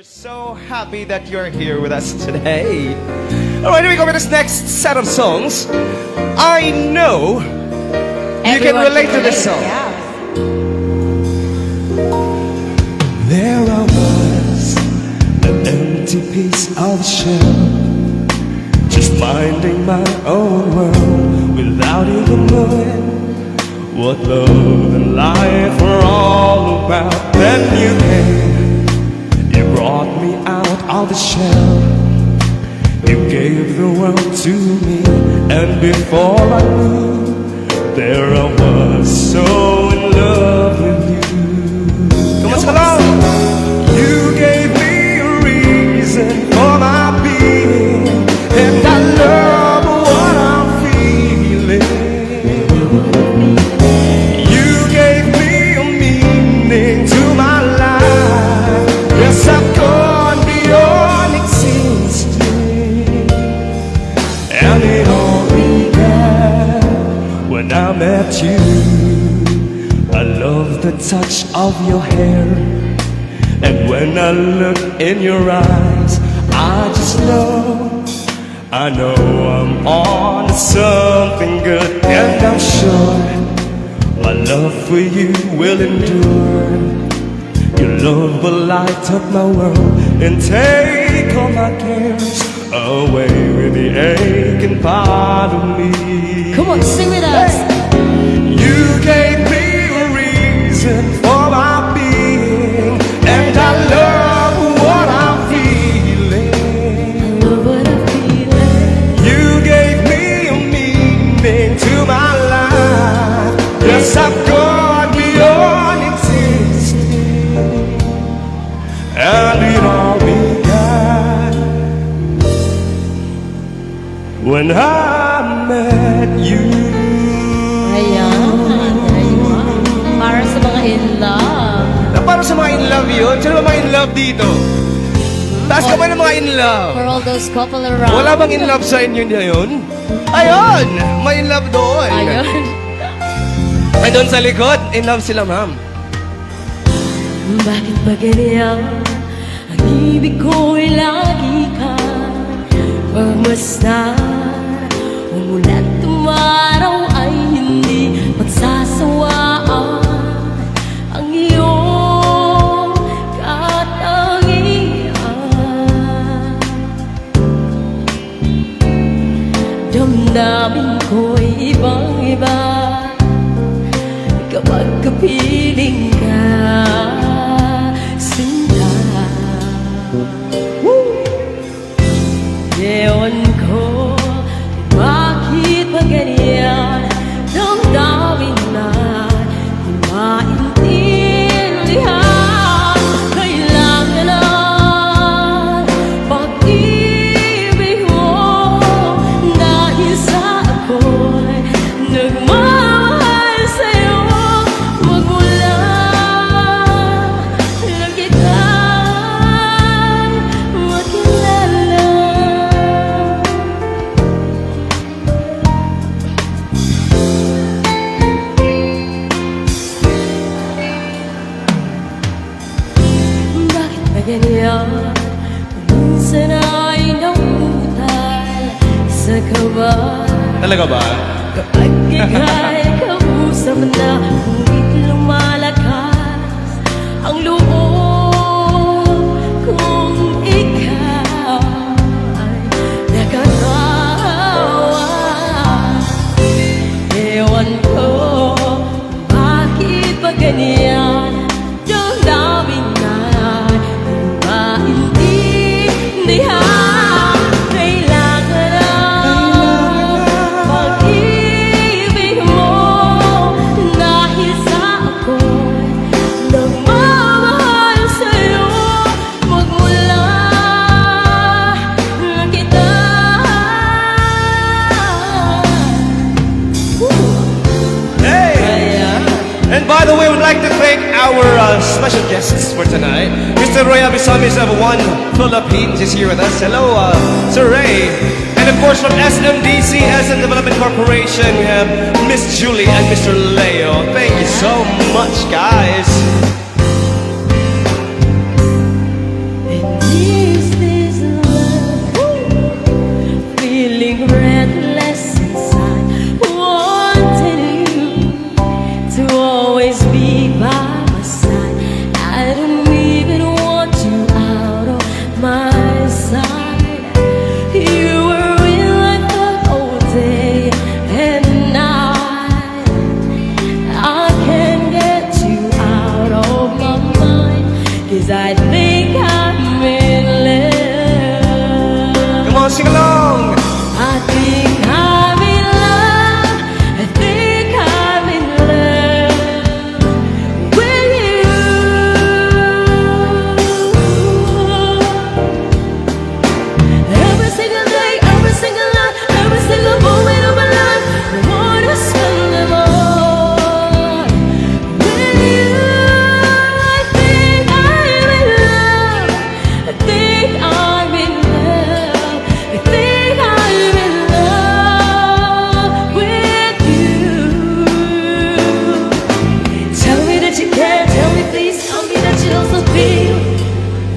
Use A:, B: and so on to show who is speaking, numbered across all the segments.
A: We're so happy that you're here with us today. Alright, here we go with this next set of songs. I know you can relate to this song.
B: Yeah.
A: There I was, an empty piece of shell, just minding my own world without even knowing what love and life were all about. Then you came, you brought me out of the shell, you gave the world to me, and before I knew, there I was, so in love with you. Come on, sing along. You gave me a reason for my being, and I love what I'm feeling. You gave me a meaning to my life. Yes, I've gone beyond existing, and it all began when I met you. I love the touch of your hair, and when I look in your eyes, I just know, I know I'm on to something good, and I'm sure my love for you will endure. Your love will light up my world and take all my cares away with the aching part of me.
B: Come on, sing with us.
A: You gave me a reason for my being, and I love what I'm feeling.
B: Love what I'm feeling.
A: You gave me a meaning to my life. Yes, I've gone beyond existing, and it all began when I met you.
B: Ayan, ayan. Para sa mga in love.
A: Para sa mga in love yun? Sino ba mga in love dito? Taas ka ba ng mga in love?
B: For all those couple around.
A: Wala bang in love sa inyo ngayon? Ayun! May in love doon.
B: Ayun.
A: Ay, doon sa likod. In love sila, ma'am.
B: Bakit ba ganyan? Ang ibig ko'y lagi ka pagmasdan. Umulan tumaraw ay hindi pagsasawaan. Ang iyong katangian. Damdamin ko'y ibang-iba kapag kapiling ka, sinta. Ewan ko bakit ba ganyan, damdamin na di maintindihan. Kailangan ng pag-ibig mo, dahil sa ako'y nagmamahal sa'yo. Magmula lang kita'y makilala. Bakit ba ganyan? Minsan ay nabutal sa kaba.
A: Talaga ba?
B: Kapag ika'y kausap na, ngunit lumalakas ang loob kung ikaw ay nakatawa. Ewan ko bakit ba ganyan, damdamin na di maintindihan. Kailangan ng pag-ibig mo, dahil sa ako'y nagmamahal sa'yo. Magmula lang kita.
A: Hey! And by the way, we'd like to thank our special guests for tonight. Mr. Roy Abisamis of One Philippines is here with us. Hello, Sir Ray. And of course, from SMDC, SM Development Corporation, we have Miss Julie and Mr. Leo. Thank you so much, guys.
B: And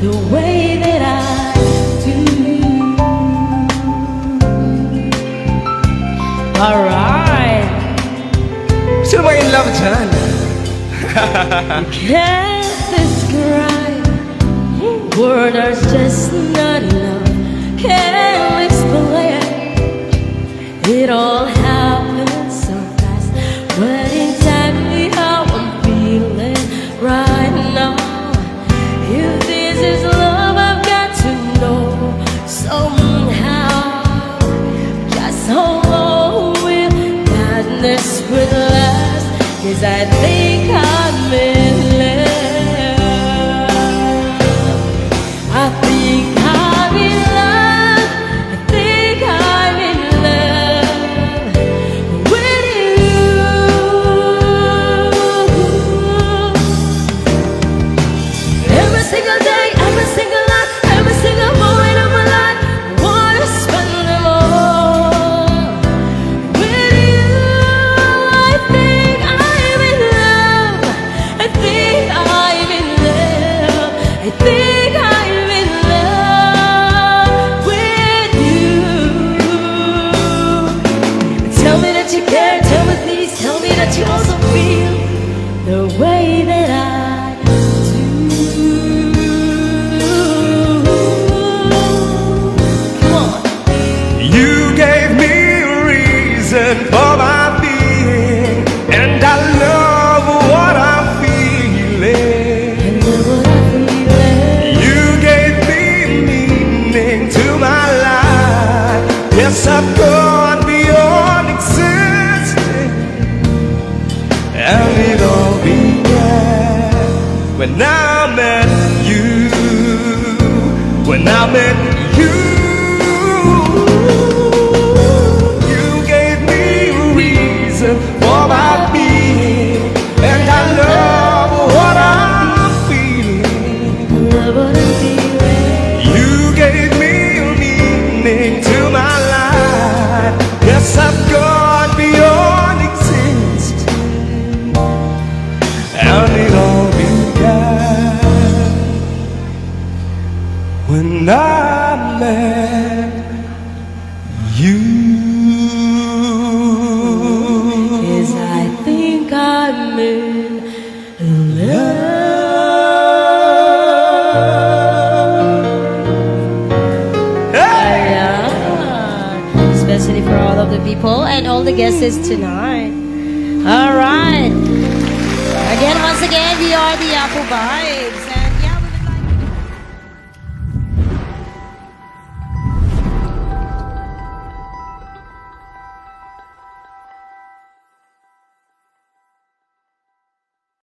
B: the way that I do. Alright,
A: Sino ba in love dyan?
B: can't describe, words are just not enough. Can't explain, it all happens so fast. But exactly how I'm feeling right now. If this is love, I've got to know somehow just how long will madness will last. 'Cause I think I'm in love. I think I'm in love. I think I'm in love with you. Every single day, every single night, every single moment of my life, I wanna spend them all with you. I think I'm in love. I think I'm in love. I think I'm in love with you. Tell me that you care. Tell me please. Tell me that you also feel the way that I do. Come on.
A: You gave me a reason for my being, and I love what I'm feeling.
B: And then what I'm feeling.
A: You gave me meaning to my life. Yes, I've gone beyond existing, and it all began when I met you. When I met you, you gave me a reason for my being, and I love what I'm feeling.
B: Love what I'm feeling.
A: You gave me a meaning to my life. Yes, I've gone beyond existing, and it all began when I met you.
B: 'Cause I think I'm in love.
A: Hey!
B: Yeah. Especially for all of the people and all the guests tonight. Alright. Again, once again, we are the Apple Vibes.